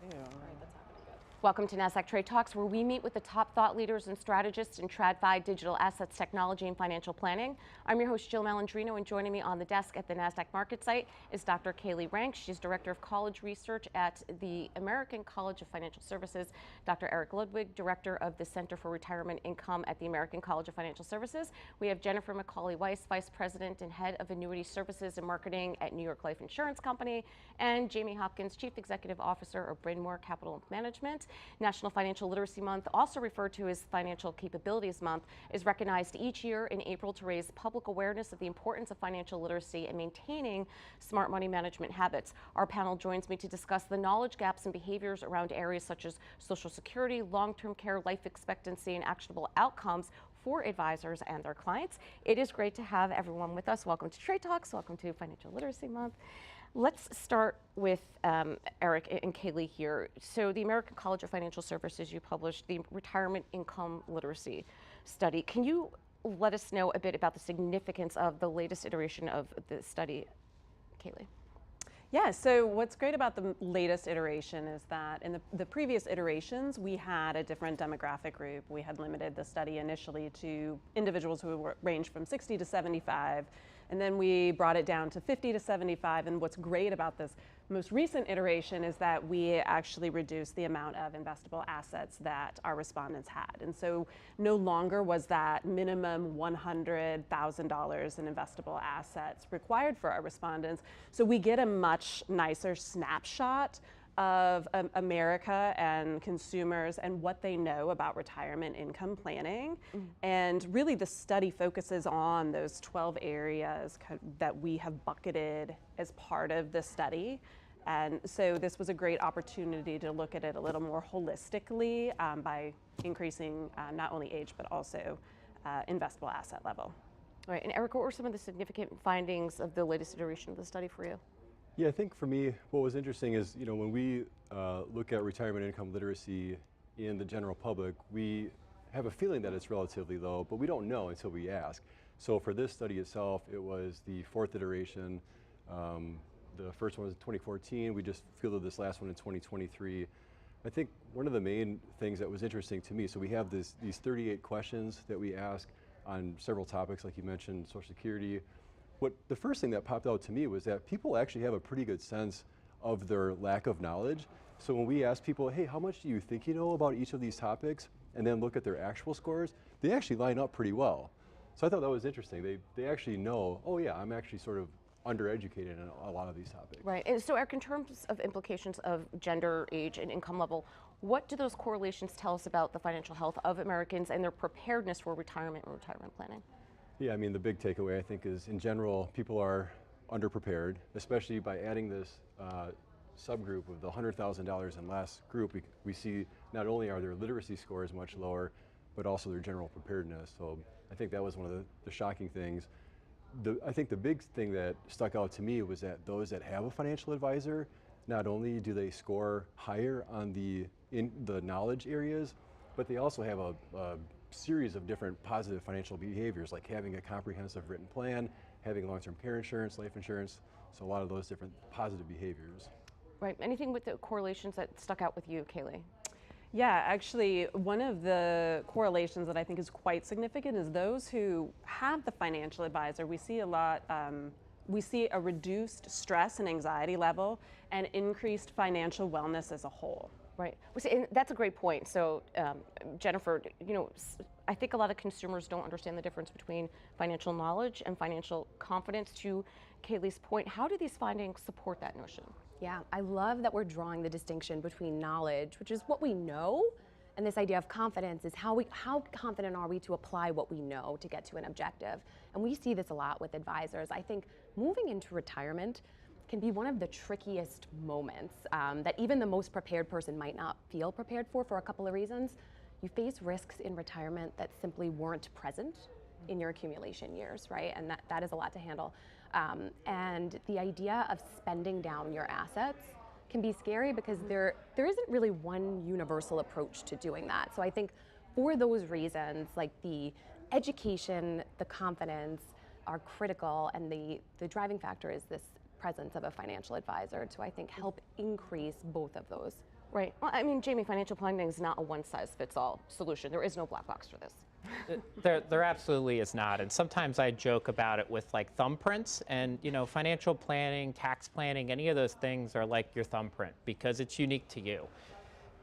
All right, that's happening good. Welcome to Nasdaq TradeTalks, where we meet with the top thought leaders and strategists in TradFi, digital assets, technology, and financial planning. I'm your host, Jill Malandrino, and joining me on the desk at the Nasdaq market site is Dr. Kaylee Ranck. She's Director of College Research at the American College of Financial Services. Dr. Ludwig, Director of the Center for Retirement Income at the American College of Financial Services. We have Jennifer McCauley-Weiss, Vice President and Head of Annuity Services and Marketing at New York Life Insurance Company, and Jamie Hopkins, Chief Executive Officer of Bryn Capital Management. National Financial Literacy Month, also referred to as Financial Capabilities Month, is recognized each year in April to raise public awareness of the importance of financial literacy and maintaining smart money management habits. Our panel joins me to discuss the knowledge gaps and behaviors around areas such as Social Security, long-term care, life expectancy, and actionable outcomes for advisors and their clients. It is great to have everyone with us. Welcome to Trade Talks. Welcome to Financial Literacy Month. Let's start with Eric and Kaylee here. So the American College of Financial Services, you published the Retirement Income Literacy Study. Can you let us know a bit about the significance of the latest iteration of the study, Kaylee? Yeah, so what's great about the latest iteration is that in the previous iterations, we had a different demographic group. We had limited the study initially to individuals who ranged from 60 to 75, and then we brought it down to 50 to 75. And what's great about this most recent iteration is that we actually reduced the amount of investable assets that our respondents had. And so no longer was that minimum $100,000 in investable assets required for our respondents. So we get a much nicer snapshot of America and consumers and what they know about retirement income planning. And really the study focuses on those 12 areas that we have bucketed as part of the study. And so this was a great opportunity to look at it a little more holistically by increasing not only age, but also investable asset level. All right, and Eric, what were some of the significant findings of the latest iteration of the study for you? Yeah, I think for me, what was interesting is, when we look at retirement income literacy in the general public, we have a feeling that it's relatively low, but we don't know until we ask. So for this study itself, it was the fourth iteration. The first one was in 2014. We just fielded this last one in 2023. I think one of the main things that was interesting to me, so we have these 38 questions that we ask on several topics, like you mentioned, Social Security. The first thing that popped out to me was that people actually have a pretty good sense of their lack of knowledge. So when we ask people, hey, how much do you think you know about each of these topics, and then look at their actual scores, they actually line up pretty well. So I thought that was interesting. They actually know, oh yeah, I'm actually sort of undereducated in a lot of these topics. Right, and so Eric, in terms of implications of gender, age, and income level, what do those correlations tell us about the financial health of Americans and their preparedness for retirement and retirement planning? Yeah, I mean, the big takeaway I think is, in general, people are underprepared, especially by adding this subgroup of the $100,000 and less group. We see not only are their literacy scores much lower, but also their general preparedness. So I think that was one of the shocking things. I think the big thing that stuck out to me was that those that have a financial advisor, not only do they score higher on in the knowledge areas, but they also have a series of different positive financial behaviors, like having a comprehensive written plan, having long-term care insurance, life insurance, so a lot of those different positive behaviors. Right, anything with the correlations that stuck out with you, Kaylee? Yeah, actually, one of the correlations that I think is quite significant is those who have the financial advisor. We see a lot, we see a reduced stress and anxiety level and increased financial wellness as a whole. Right, and that's a great point. So Jennifer, I think a lot of consumers don't understand the difference between financial knowledge and financial confidence. To Kaylee's point, how do these findings support that notion? Yeah, I love that we're drawing the distinction between knowledge, which is what we know, and this idea of confidence is how confident are we to apply what we know to get to an objective. And we see this a lot with advisors. I think moving into retirement can be one of the trickiest moments that even the most prepared person might not feel prepared for a couple of reasons. You face risks in retirement that simply weren't present in your accumulation years, right? And that is a lot to handle. And the idea of spending down your assets can be scary because there isn't really one universal approach to doing that. So I think for those reasons, like the education, the confidence are critical, and the driving factor is this presence of a financial advisor to, I think, help increase both of those Right. Well, I mean, Jamie, financial planning is not a one-size-fits-all solution. There is no black box for this. There absolutely is not. And sometimes I joke about it with like thumbprints, and you know, financial planning, tax planning, any of those things are like your thumbprint because it's unique to you.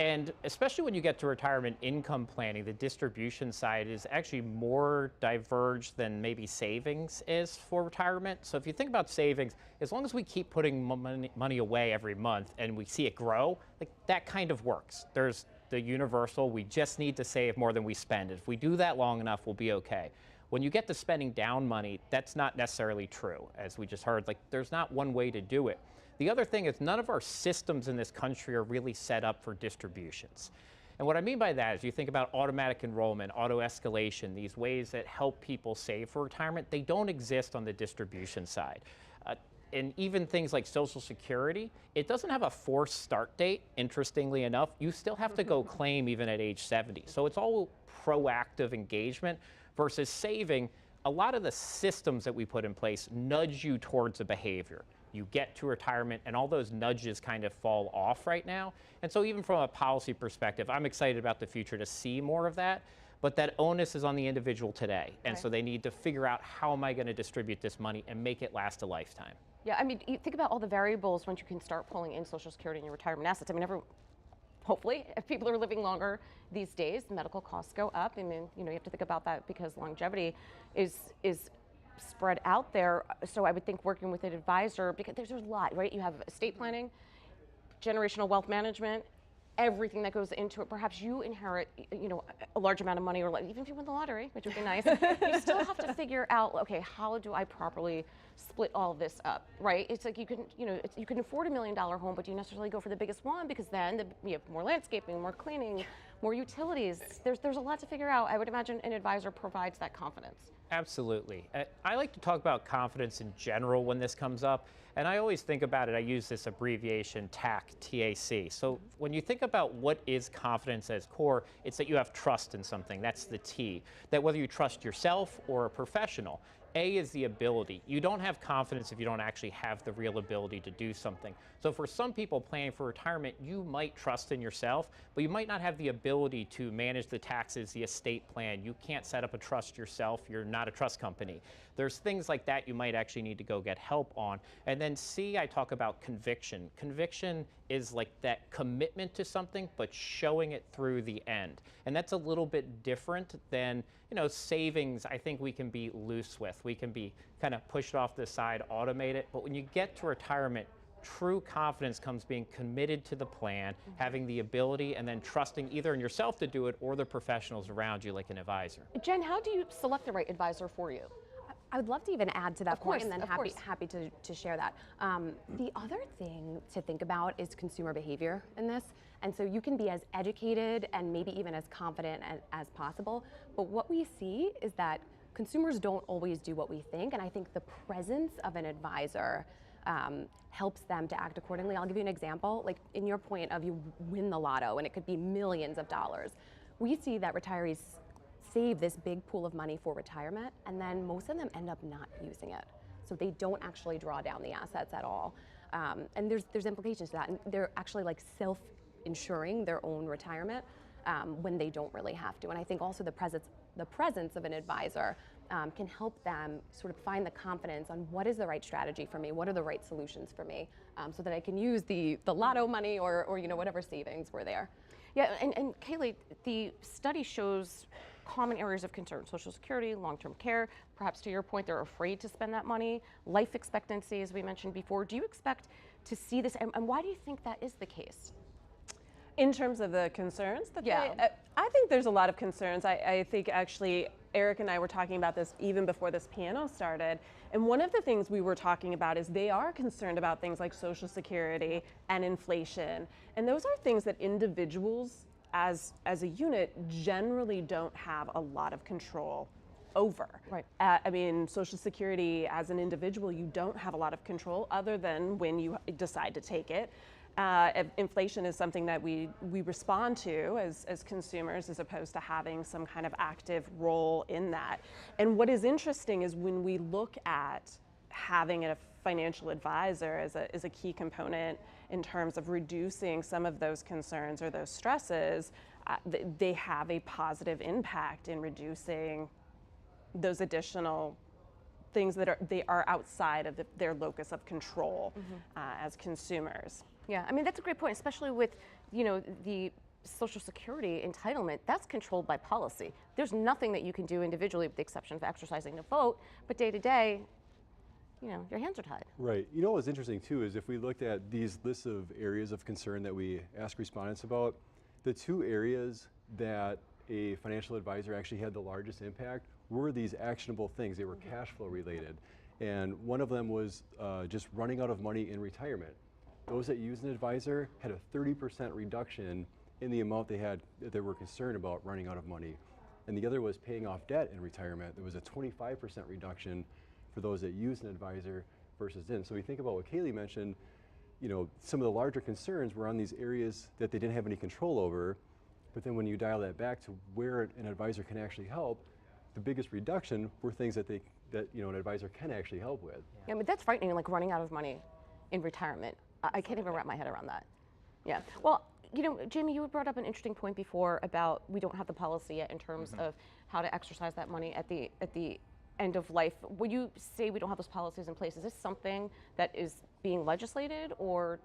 And especially when you get to retirement income planning, the distribution side is actually more diverged than maybe savings is for retirement. So if you think about savings, as long as we keep putting money away every month and we see it grow, like that kind of works. There's the universal, we just need to save more than we spend. If we do that long enough, we'll be okay. When you get to spending down money, that's not necessarily true. As we just heard, like there's not one way to do it. The other thing is none of our systems in this country are really set up for distributions. And what I mean by that is you think about automatic enrollment, auto escalation, these ways that help people save for retirement, they don't exist on the distribution side. And even things like Social Security, it doesn't have a forced start date, interestingly enough. You still have to go claim even at age 70. So it's all proactive engagement versus saving. A lot of the systems that we put in place nudge you towards a behavior. You get to retirement and all those nudges kind of fall off right now. And so even from a policy perspective, I'm excited about the future to see more of that. But that onus is on the individual today. And so they need to figure out how am I going to distribute this money and make it last a lifetime. Yeah, I mean, you think about all the variables once you can start pulling in Social Security and your retirement assets. I mean, hopefully, if people are living longer these days, medical costs go up. I mean, you know, you have to think about that because longevity is spread out there. So I would think working with an advisor, because there's a lot, right? You have estate planning, generational wealth management, everything that goes into it. Perhaps you inherit, you know, a large amount of money, or even if you win the lottery, which would be nice, you still have to figure out, okay, how do I properly split all of this up, right? It's like you can, you know, you can afford $1 million home, but you necessarily go for the biggest one because then you have more landscaping, more cleaning, more utilities. There's a lot to figure out. I would imagine an advisor provides that confidence. Absolutely. I like to talk about confidence in general when this comes up. And I always think about it, I use this abbreviation TAC, T-A-C. So when you think about what is confidence as core, it's that you have trust in something. That's the T. That whether you trust yourself or a professional. A is the ability. You don't have confidence if you don't actually have the real ability to do something. So for some people planning for retirement, you might trust in yourself, but you might not have the ability to manage the taxes, the estate plan. You can't set up a trust yourself. You're not a trust company. There's things like that you might actually need to go get help on. And then C, I talk about conviction. Conviction is like that commitment to something, but showing it through the end. And that's a little bit different than, you know, savings. I think we can be loose with. We can be kind of pushed off the side, automate it. But when you get to retirement, true confidence comes being committed to the plan, having the ability, and then trusting either in yourself to do it or the professionals around you, like an advisor. Jen, how do you select the right advisor for you? I would love to even add to that point, and then of happy to share that. The other thing to think about is consumer behavior in this. And so you can be as educated and maybe even as confident as possible. But what we see is that consumers don't always do what we think. And I think the presence of an advisor helps them to act accordingly. I'll give you an example. Like in your point of you win the lotto and it could be millions of dollars. We see that retirees save this big pool of money for retirement, and then most of them end up not using it. So they don't actually draw down the assets at all. And there's implications to that. And they're actually like self-insuring their own retirement when they don't really have to. And I think also the presence of an advisor can help them sort of find the confidence on what is the right strategy for me, what are the right solutions for me, so that I can use the lotto money or you know, whatever savings were there. Yeah, and Kaylee, the study shows common areas of concern: Social Security, long-term care. Perhaps to your point, they're afraid to spend that money. Life expectancy, as we mentioned before. Do you expect to see this, and why do you think that is the case? In terms of the concerns that Yeah. I think there's a lot of concerns. I think actually Eric and I were talking about this even before this panel started. And one of the things we were talking about is they are concerned about things like Social Security and inflation. And those are things that individuals as a unit generally don't have a lot of control over. Right. I mean, Social Security as an individual, you don't have a lot of control other than when you decide to take it. Inflation is something that we respond to as consumers, as opposed to having some kind of active role in that. And what is interesting is when we look at having a financial advisor is a key component in terms of reducing some of those concerns or those stresses. They have a positive impact in reducing those additional things that they are outside of their locus of control as consumers. Yeah, I mean, that's a great point, especially with, the Social Security entitlement. That's controlled by policy. There's nothing that you can do individually with the exception of exercising the vote, but day to day, your hands are tied. Right. You know what's interesting too is if we looked at these lists of areas of concern that we ask respondents about, the two areas that a financial advisor actually had the largest impact were these actionable things. They were cash flow related. And one of them was just running out of money in retirement. Those that used an advisor had a 30% reduction in the amount that they were concerned about running out of money. And the other was paying off debt in retirement. There was a 25% reduction for those that used an advisor versus didn't. So we think about what Kaylee mentioned, some of the larger concerns were on these areas that they didn't have any control over, but then when you dial that back to where an advisor can actually help, the biggest reduction were things that an advisor can actually help with. Yeah, I mean, that's frightening, like running out of money in retirement. I can't even wrap my head around that. Yeah, well, Jamie, you brought up an interesting point before about we don't have the policy yet in terms of how to exercise that money at the end of life. Would you say we don't have those policies in place? Is this something that is being legislated, or?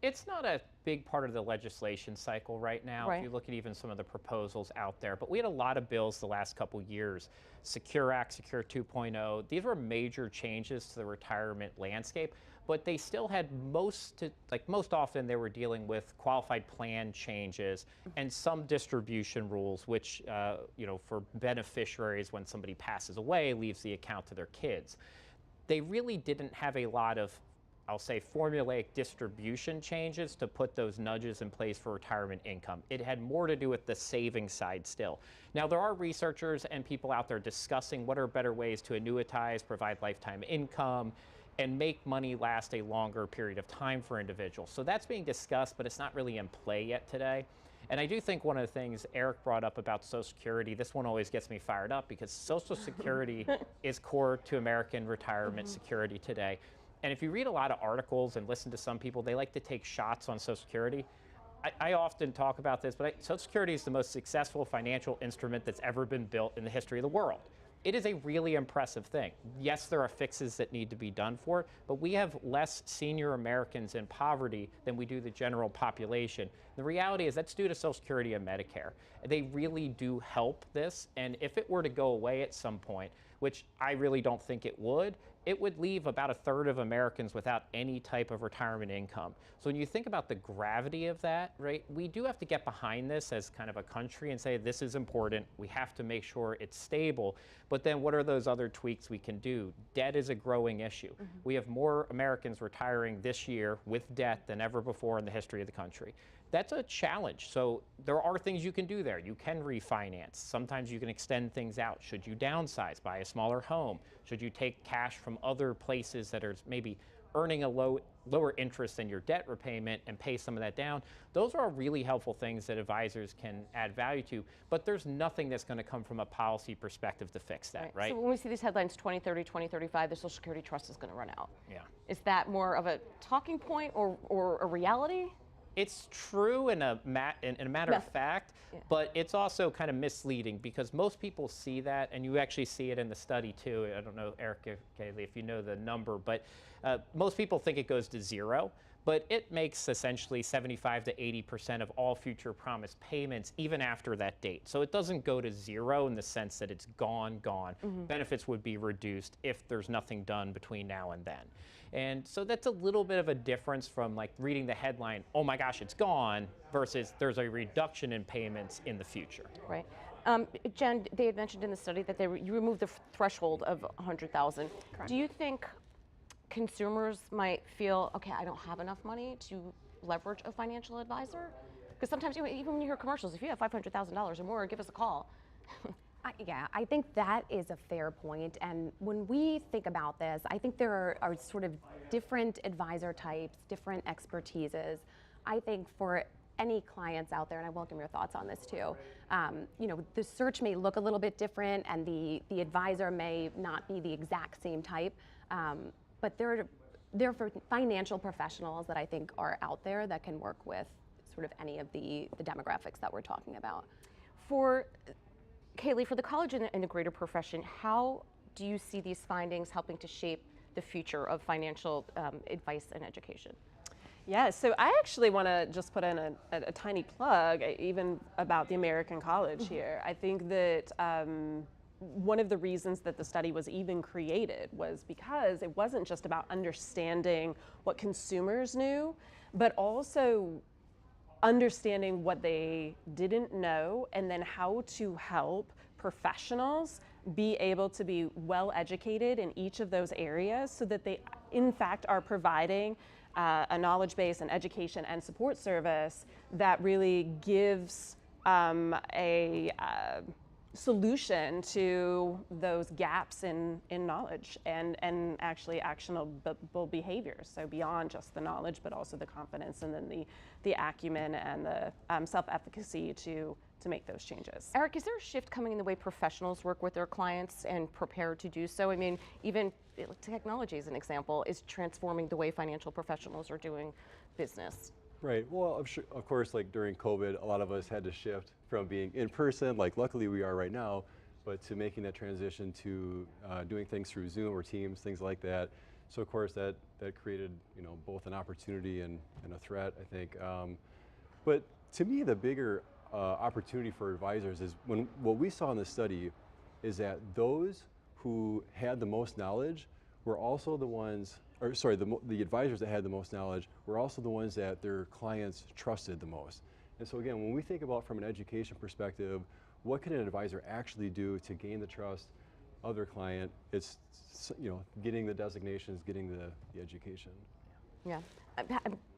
It's not a big part of the legislation cycle right now. Right. If you look at even some of the proposals out there, but we had a lot of bills the last couple years. Secure Act, Secure 2.0, these were major changes to the retirement landscape, but they still had most often they were dealing with qualified plan changes and some distribution rules, which, for beneficiaries when somebody passes away, leaves the account to their kids. They really didn't have a lot of, I'll say, formulaic distribution changes to put those nudges in place for retirement income. It had more to do with the saving side still. Now, there are researchers and people out there discussing what are better ways to annuitize, provide lifetime income, and make money last a longer period of time for individuals. So that's being discussed, but it's not really in play yet today. And I do think one of the things Eric brought up about Social Security, this one always gets me fired up because Social Security is core to American retirement security today. And if you read a lot of articles and listen to some people, they like to take shots on Social Security. I often talk about this, but Social Security is the most successful financial instrument that's ever been built in the history of the world. It is a really impressive thing. Yes, there are fixes that need to be done for it, but we have less senior Americans in poverty than we do the general population. The reality is that's due to Social Security and Medicare. They really do help this, and if it were to go away at some point, which I really don't think it would leave about a third of Americans without any type of retirement income. So when you think about the gravity of that, right, we do have to get behind this as kind of a country and say this is important. We have to make sure it's stable. But then what are those other tweaks we can do? Debt is a growing issue. We have more Americans retiring this year with debt than ever before in the history of the country. That's a challenge. So there are things you can do there. You can refinance. Sometimes you can extend things out. Should you downsize, buy a smaller home? Should you take cash from other places that are maybe earning a lower interest than your debt repayment and pay some of that down? Those are really helpful things that advisors can add value to, but there's nothing that's going to come from a policy perspective to fix that, right? So when we see these headlines, 2030, 2035, the Social Security Trust is going to run out. Yeah. Is that more of a talking point or a reality? It's true in a matter of fact, but it's also kind of misleading because most people see that, and you actually see it in the study too. I don't know, Eric, Kaylee, if you know the number, but most people think it goes to zero, but it makes essentially 75 to 80% of all future promised payments even after that date. So it doesn't go to zero in the sense that it's gone. Benefits would be reduced if there's nothing done between now and then. And so that's a little bit of a difference from like reading the headline, oh my gosh, it's gone, versus there's a reduction in payments in the future. Right. Jen, they had mentioned in the study that you removed the threshold of 100,000. Do you think consumers might feel, okay, I don't have enough money to leverage a financial advisor? Because sometimes even when you hear commercials, if you have $500,000 or more, give us a call. Yeah, I think that is a fair point. And when we think about this, I think there are sort of different advisor types, different expertises. I think for any clients out there, and I welcome your thoughts on this too, the search may look a little bit different and the advisor may not be the exact same type. but they're for financial professionals that I think are out there that can work with sort of any of the demographics that we're talking about. For Kaylee, for the college and the greater profession, how do you see these findings helping to shape the future of financial advice and education? Yeah, so I actually want to just put in a tiny plug, even about the American College here. I think that one of the reasons that the study was even created was because it wasn't just about understanding what consumers knew, but also understanding what they didn't know and then how to help professionals be able to be well educated in each of those areas so that they in fact are providing a knowledge base and education and support service that really gives a solution to those gaps in knowledge and actually actionable behaviors. So beyond just the knowledge, but also the confidence and then the acumen and the self-efficacy to make those changes. Eric, is there a shift coming in the way professionals work with their clients and prepare to do so? I mean, even technology as an example is transforming the way financial professionals are doing business. Right. Well, of course, like during COVID, a lot of us had to shift from being in person, like luckily we are right now, but to making that transition to doing things through Zoom or Teams, things like that. So of course that created, you know, both an opportunity and a threat, I think. But to me, the bigger opportunity for advisors is what we saw in the study is that those who had the most knowledge were also the ones, or sorry, the advisors that had the most knowledge were also the ones that their clients trusted the most. And so again, when we think about from an education perspective, what can an advisor actually do to gain the trust of their client? It's, you know, getting the designations, getting the education. Yeah,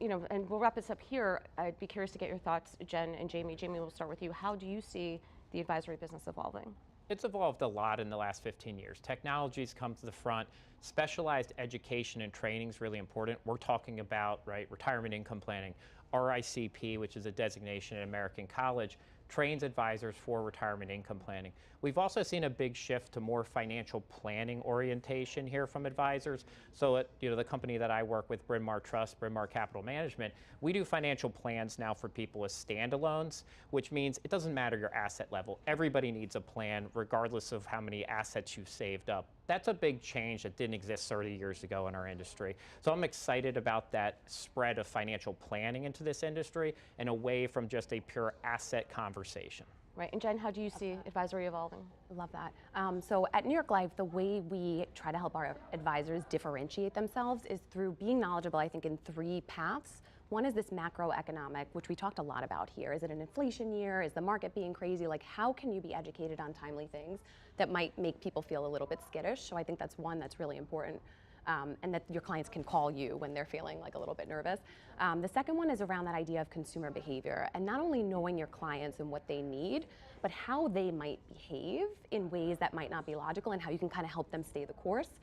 you know, and we'll wrap this up here. I'd be curious to get your thoughts, Jen and Jamie. Jamie, we'll start with you. How do you see the advisory business evolving? It's evolved a lot in the last 15 years. Technology's come to the front. Specialized education and training is really important. We're talking about, right, retirement income planning. RICP, which is a designation at American College, trains advisors for retirement income planning. We've also seen a big shift to more financial planning orientation here from advisors. So at the company that I work with, Bryn Trust, Bryn Capital Management, we do financial plans now for people as standalones, which means it doesn't matter your asset level. Everybody needs a plan regardless of how many assets you've saved up. That's a big change that didn't exist 30 years ago in our industry. So I'm excited about that spread of financial planning into this industry and away from just a pure asset conversation. Right, and Jen, how do you see advisory evolving? Love that. So at New York Life, the way we try to help our advisors differentiate themselves is through being knowledgeable, I think, in 3 paths. One is this macroeconomic, which we talked a lot about here. Is it an inflation year? Is the market being crazy? Like, how can you be educated on timely things that might make people feel a little bit skittish? So I think that's one that's really important. And that your clients can call you when they're feeling like a little bit nervous. The second one is around that idea of consumer behavior, and not only knowing your clients and what they need, but how they might behave in ways that might not be logical and how you can kind of help them stay the course.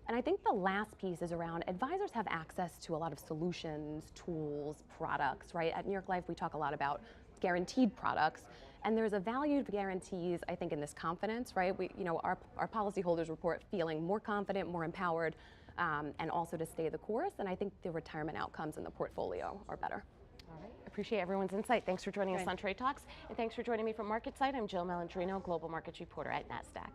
And I think the last piece is around advisors have access to a lot of solutions, tools, products, right? At New York Life, we talk a lot about guaranteed products. And there's a value to guarantees, I think, in this confidence, right? Our policyholders report feeling more confident, more empowered, and also to stay the course. And I think the retirement outcomes in the portfolio are better. All right. Appreciate everyone's insight. Thanks for joining us on Trade Talks. And thanks for joining me from MarketSite. I'm Jill Malandrino, Global Markets Reporter at Nasdaq.